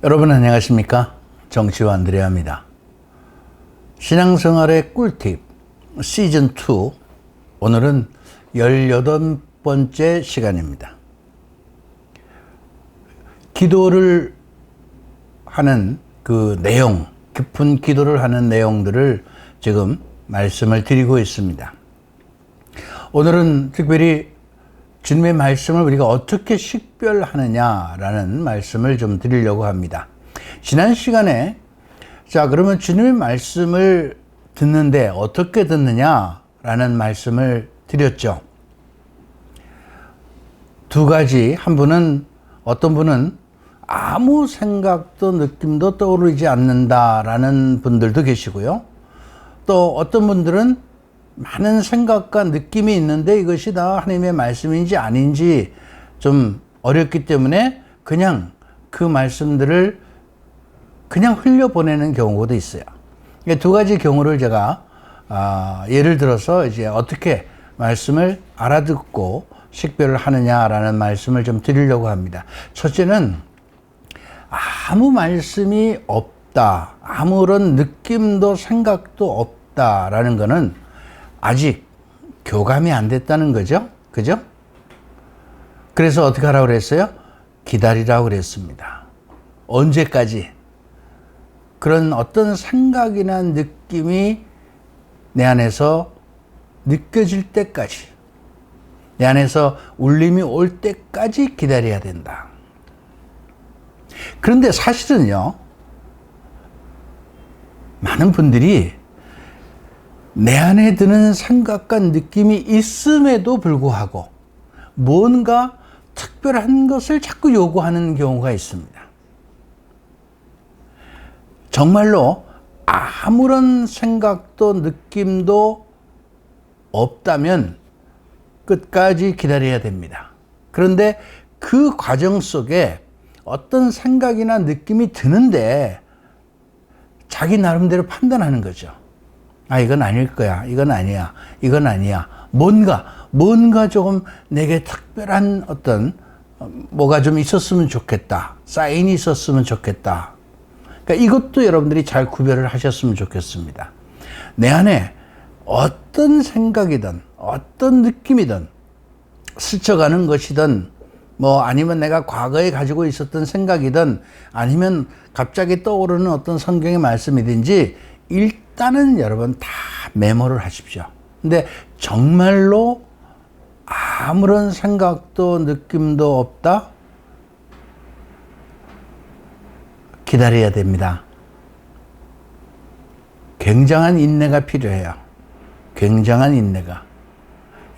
여러분 안녕하십니까? 정치와 안드레아입니다. 신앙생활의 꿀팁 시즌2 오늘은 18번째 시간입니다. 기도를 하는 그 내용, 깊은 기도를 하는 내용들을 지금 말씀을 드리고 있습니다. 오늘은 특별히 주님의 말씀을 우리가 어떻게 식별하느냐라는 말씀을 좀 드리려고 합니다. 지난 시간에 그러면 주님의 말씀을 듣는데 어떻게 듣느냐라는 말씀을 드렸죠. 두 가지, 어떤 분은 아무 생각도 느낌도 떠오르지 않는다라는 분들도 계시고요. 또 어떤 분들은 많은 생각과 느낌이 있는데 이것이 다 하나님의 말씀인지 아닌지 좀 어렵기 때문에 그냥 그 말씀들을 그냥 흘려보내는 경우도 있어요. 두 가지 경우를 제가 예를 들어서 이제 어떻게 말씀을 알아듣고 식별을 하느냐라는 말씀을 좀 드리려고 합니다. 첫째는 아무 말씀이 없다, 아무런 느낌도 생각도 없다라는 거는 아직 교감이 안 됐다는 거죠. 그죠? 그래서 어떻게 하라고 그랬어요? 기다리라고 그랬습니다. 언제까지? 그런 어떤 생각이나 느낌이 내 안에서 느껴질 때까지, 내 안에서 울림이 올 때까지 기다려야 된다. 그런데 사실은요, 많은 분들이 내 안에 드는 생각과 느낌이 있음에도 불구하고 뭔가 특별한 것을 자꾸 요구하는 경우가 있습니다. 정말로 아무런 생각도 느낌도 없다면 끝까지 기다려야 됩니다. 그런데 그 과정 속에 어떤 생각이나 느낌이 드는데 자기 나름대로 판단하는 거죠. 이건 아닐 거야. 이건 아니야. 이건 아니야. 뭔가 조금 내게 특별한 뭐가 좀 있었으면 좋겠다. 사인이 있었으면 좋겠다. 그러니까 이것도 여러분들이 잘 구별을 하셨으면 좋겠습니다. 내 안에 어떤 생각이든, 어떤 느낌이든, 스쳐가는 것이든, 아니면 내가 과거에 가지고 있었던 생각이든, 아니면 갑자기 떠오르는 어떤 성경의 말씀이든지, 일단은 여러분 다 메모를 하십시오. 근데 정말로 아무런 생각도 느낌도 없다? 기다려야 됩니다. 굉장한 인내가 필요해요. 굉장한 인내가.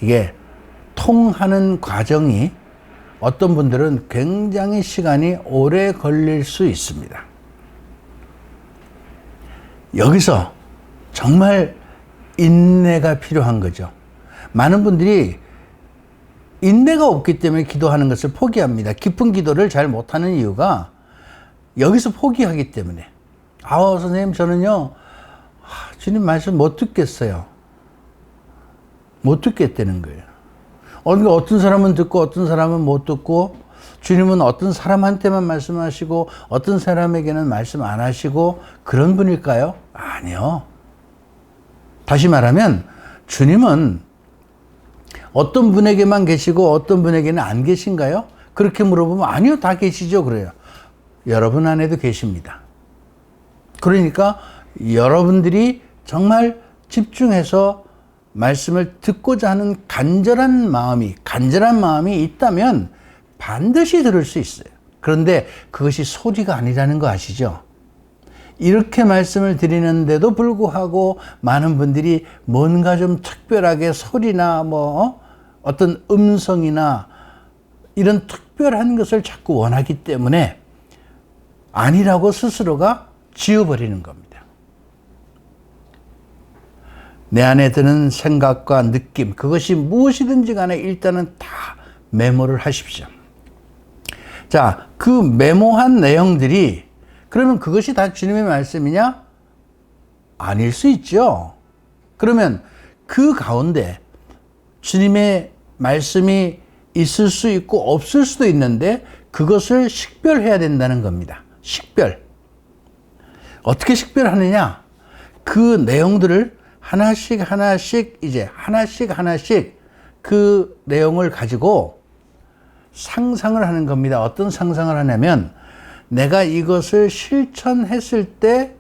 이게 통하는 과정이 어떤 분들은 굉장히 시간이 오래 걸릴 수 있습니다. 여기서 정말 인내가 필요한 거죠. 많은 분들이 인내가 없기 때문에 기도하는 것을 포기합니다. 깊은 기도를 잘 못하는 이유가 여기서 포기하기 때문에. 선생님, 저는요, 주님 말씀 못 듣겠어요. 못 듣겠다는 거예요. 그러니까 어떤 사람은 듣고 어떤 사람은 못 듣고, 주님은 어떤 사람한테만 말씀하시고 어떤 사람에게는 말씀 안 하시고 그런 분일까요? 아니요. 다시 말하면 주님은 어떤 분에게만 계시고 어떤 분에게는 안 계신가요? 그렇게 물어보면 아니요, 다 계시죠. 그래요. 여러분 안에도 계십니다. 그러니까 여러분들이 정말 집중해서 말씀을 듣고자 하는 간절한 마음이 있다면 반드시 들을 수 있어요. 그런데 그것이 소리가 아니라는 거 아시죠? 이렇게 말씀을 드리는데도 불구하고 많은 분들이 뭔가 좀 특별하게 소리나 어떤 음성이나 이런 특별한 것을 자꾸 원하기 때문에 아니라고 스스로가 지워버리는 겁니다. 내 안에 드는 생각과 느낌, 그것이 무엇이든지 간에 일단은 다 메모를 하십시오. 그 메모한 내용들이 그러면 그것이 다 주님의 말씀이냐? 아닐 수 있죠. 그러면 그 가운데 주님의 말씀이 있을 수 있고 없을 수도 있는데 그것을 식별해야 된다는 겁니다. 식별. 어떻게 식별하느냐? 그 내용들을 하나씩 이제 하나씩 그 내용을 가지고 상상을 하는 겁니다. 어떤 상상을 하냐면 내가 이것을 실천했을 때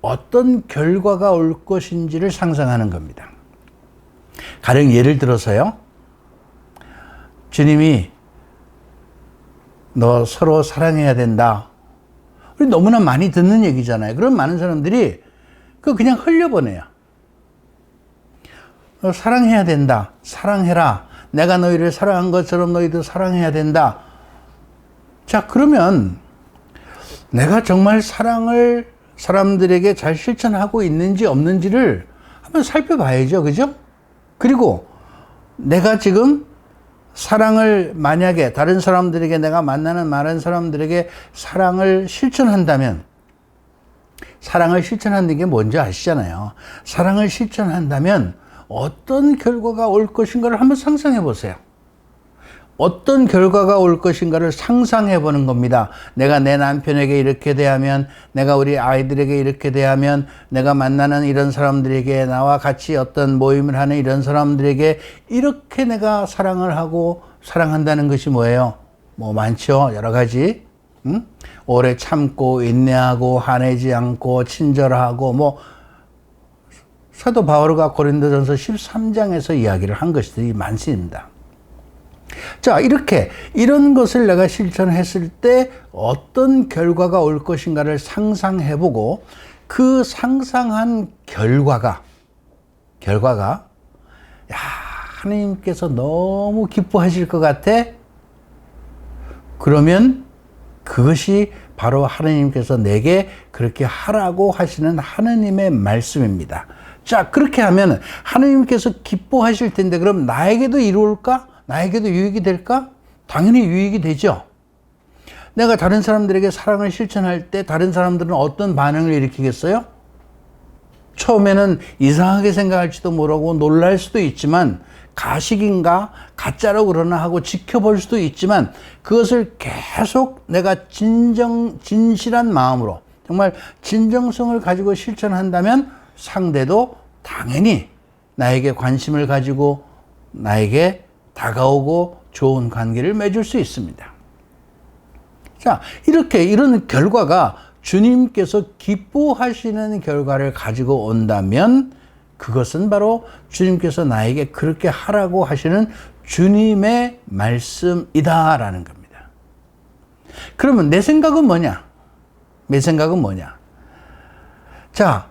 어떤 결과가 올 것인지를 상상하는 겁니다. 가령 예를 들어서요. 주님이 너 서로 사랑해야 된다. 우리 너무나 많이 듣는 얘기잖아요. 그럼 많은 사람들이 그냥 흘려보내요. 너 사랑해야 된다. 사랑해라. 내가 너희를 사랑한 것처럼 너희도 사랑해야 된다. 자, 그러면 내가 정말 사랑을 사람들에게 잘 실천하고 있는지 없는지를 한번 살펴봐야죠. 그죠? 그리고 내가 지금 사랑을 만약에 다른 사람들에게 내가 만나는 많은 사람들에게 사랑을 실천한다면 사랑을 실천하는 게 뭔지 아시잖아요. 사랑을 실천한다면 어떤 결과가 올 것인가를 한번 상상해 보세요. 어떤 결과가 올 것인가를 상상해 보는 겁니다. 내가 내 남편에게 이렇게 대하면, 내가 우리 아이들에게 이렇게 대하면, 내가 만나는 이런 사람들에게, 나와 같이 어떤 모임을 하는 이런 사람들에게 이렇게 내가 사랑을 하고 사랑한다는 것이 뭐예요? 뭐 많죠. 여러 가지. 오래 참고 인내하고 화내지 않고 친절하고 뭐 사도 바오로가 고린도전서 13장에서 이야기를 한 것들이 많습니다. 자, 이런 것을 내가 실천했을 때 어떤 결과가 올 것인가를 상상해보고 그 상상한 결과가 야, 하나님께서 너무 기뻐하실 것 같아. 그러면 그것이 바로 하나님께서 내게 그렇게 하라고 하시는 하나님의 말씀입니다. 자, 그렇게 하면 하나님께서 기뻐하실 텐데 그럼 나에게도 이루어질까? 나에게도 유익이 될까? 당연히 유익이 되죠. 내가 다른 사람들에게 사랑을 실천할 때 다른 사람들은 어떤 반응을 일으키겠어요? 처음에는 이상하게 생각할지도 모르고 놀랄 수도 있지만 가식인가 가짜로 그러나 하고 지켜볼 수도 있지만 그것을 계속 내가 진실한 마음으로 정말 진정성을 가지고 실천한다면 상대도 당연히 나에게 관심을 가지고 나에게 다가오고 좋은 관계를 맺을 수 있습니다. 자, 이런 결과가 주님께서 기뻐하시는 결과를 가지고 온다면 그것은 바로 주님께서 나에게 그렇게 하라고 하시는 주님의 말씀이다라는 겁니다. 그러면 내 생각은 뭐냐? 자,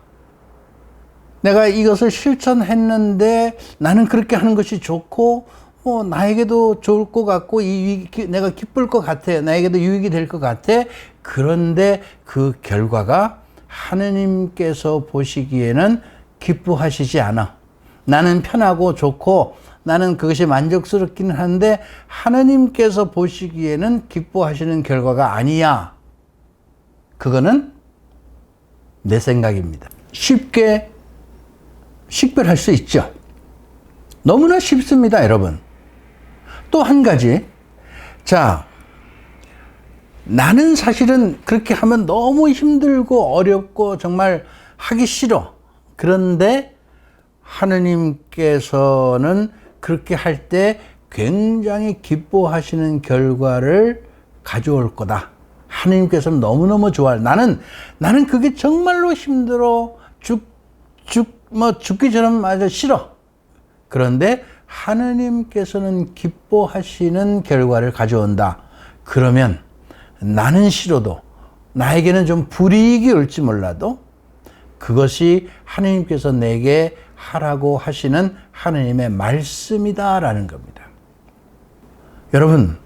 내가 이것을 실천했는데 나는 그렇게 하는 것이 좋고 나에게도 좋을 것 같고 내가 기쁠 것 같아. 나에게도 유익이 될 것 같아. 그런데 그 결과가 하느님께서 보시기에는 기뻐하시지 않아. 나는 편하고 좋고 나는 그것이 만족스럽기는 한데 하느님께서 보시기에는 기뻐하시는 결과가 아니야. 그거는 내 생각입니다. 쉽게 식별할 수 있죠. 너무나 쉽습니다, 여러분. 또 한 가지. 자, 나는 사실은 그렇게 하면 너무 힘들고 어렵고 정말 하기 싫어. 그런데 하느님께서는 그렇게 할 때 굉장히 기뻐하시는 결과를 가져올 거다. 하느님께서는 너무너무 좋아할. 나는 그게 정말로 힘들어. 죽기 전에 아주 싫어. 그런데 하느님께서는 기뻐하시는 결과를 가져온다. 그러면 나는 싫어도 나에게는 좀 불이익이 올지 몰라도 그것이 하느님께서 내게 하라고 하시는 하느님의 말씀이다라는 겁니다. 여러분,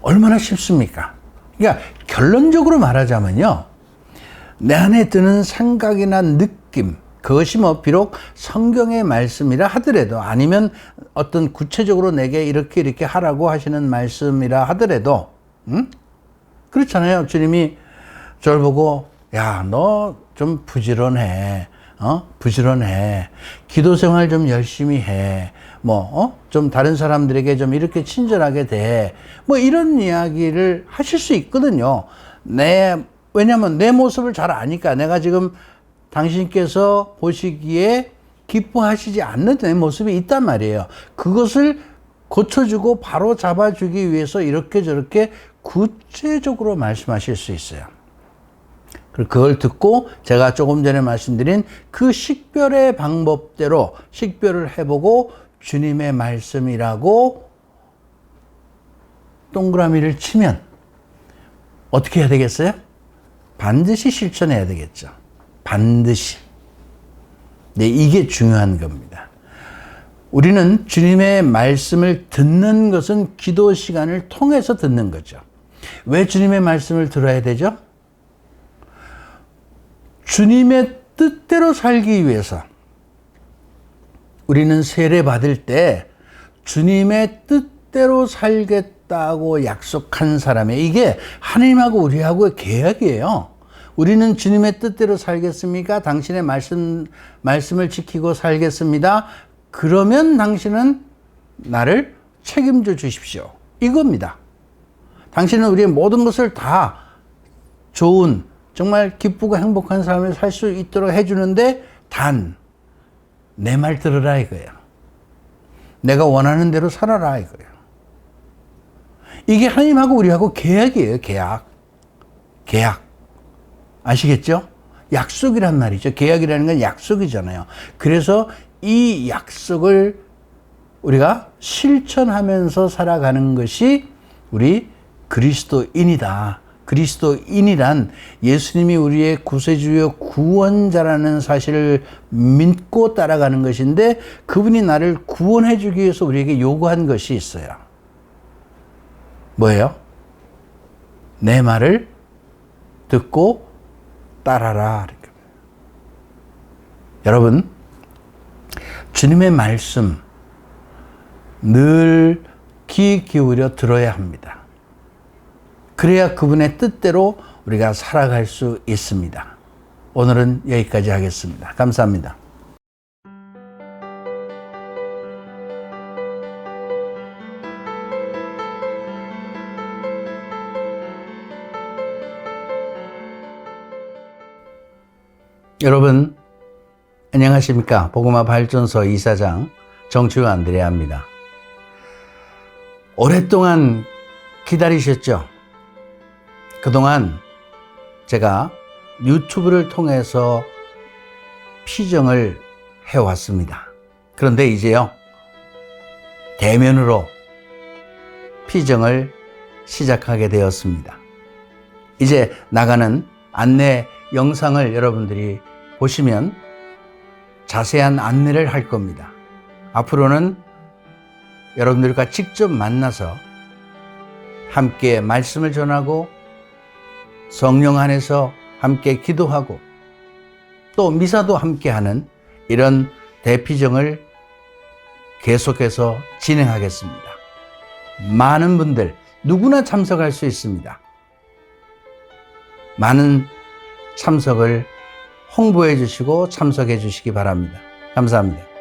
얼마나 쉽습니까? 그러니까 결론적으로 말하자면요. 내 안에 드는 생각이나 느낌, 그것이 비록 성경의 말씀이라 하더라도 아니면 어떤 구체적으로 내게 이렇게 하라고 하시는 말씀이라 하더라도 그렇잖아요. 주님이 저를 보고 야, 너 좀 부지런해. 부지런해. 기도 생활 좀 열심히 해. 좀 다른 사람들에게 좀 이렇게 친절하게 돼. 이런 이야기를 하실 수 있거든요. 왜냐면 내 모습을 잘 아니까 내가 지금 당신께서 보시기에 기뻐하시지 않는 내 모습이 있단 말이에요. 그것을 고쳐주고 바로 잡아주기 위해서 이렇게 저렇게 구체적으로 말씀하실 수 있어요. 그걸 듣고 제가 조금 전에 말씀드린 그 식별의 방법대로 식별을 해보고 주님의 말씀이라고 동그라미를 치면 어떻게 해야 되겠어요? 반드시 실천해야 되겠죠. 반드시. 네, 이게 중요한 겁니다. 우리는 주님의 말씀을 듣는 것은 기도 시간을 통해서 듣는 거죠. 왜 주님의 말씀을 들어야 되죠? 주님의 뜻대로 살기 위해서 우리는 세례 받을 때 주님의 뜻대로 살겠다고 약속한 사람의 이게 하나님하고 우리하고의 계약이에요. 우리는 주님의 뜻대로 살겠습니까? 당신의 말씀을 지키고 살겠습니다. 그러면 당신은 나를 책임져 주십시오. 이겁니다. 당신은 우리의 모든 것을 다 좋은 정말 기쁘고 행복한 삶을 살 수 있도록 해주는데 단 내 말 들으라 이거예요. 내가 원하는 대로 살아라 이거예요. 이게 하나님하고 우리하고 계약이에요. 계약. 아시겠죠? 약속이란 말이죠. 계약이라는 건 약속이잖아요. 그래서 이 약속을 우리가 실천하면서 살아가는 것이 우리 그리스도인이다. 그리스도인이란 예수님이 우리의 구세주요 구원자라는 사실을 믿고 따라가는 것인데 그분이 나를 구원해 주기 위해서 우리에게 요구한 것이 있어요. 뭐예요? 내 말을 듣고 따라라. 여러분, 주님의 말씀 늘 귀 기울여 들어야 합니다. 그래야 그분의 뜻대로 우리가 살아갈 수 있습니다. 오늘은 여기까지 하겠습니다. 감사합니다. 여러분 안녕하십니까? 복음화 발전소 이사장 정치우 안드레아입니다. 오랫동안 기다리셨죠? 그동안 제가 유튜브를 통해서 피정을 해왔습니다. 그런데 이제요, 대면으로 피정을 시작하게 되었습니다. 이제 나가는 안내 영상을 여러분들이 보시면 자세한 안내를 할 겁니다. 앞으로는 여러분들과 직접 만나서 함께 말씀을 전하고 성령 안에서 함께 기도하고 또 미사도 함께 하는 이런 대피정을 계속해서 진행하겠습니다. 많은 분들 누구나 참석할 수 있습니다. 많은 참석을 홍보해 주시고 참석해 주시기 바랍니다. 감사합니다.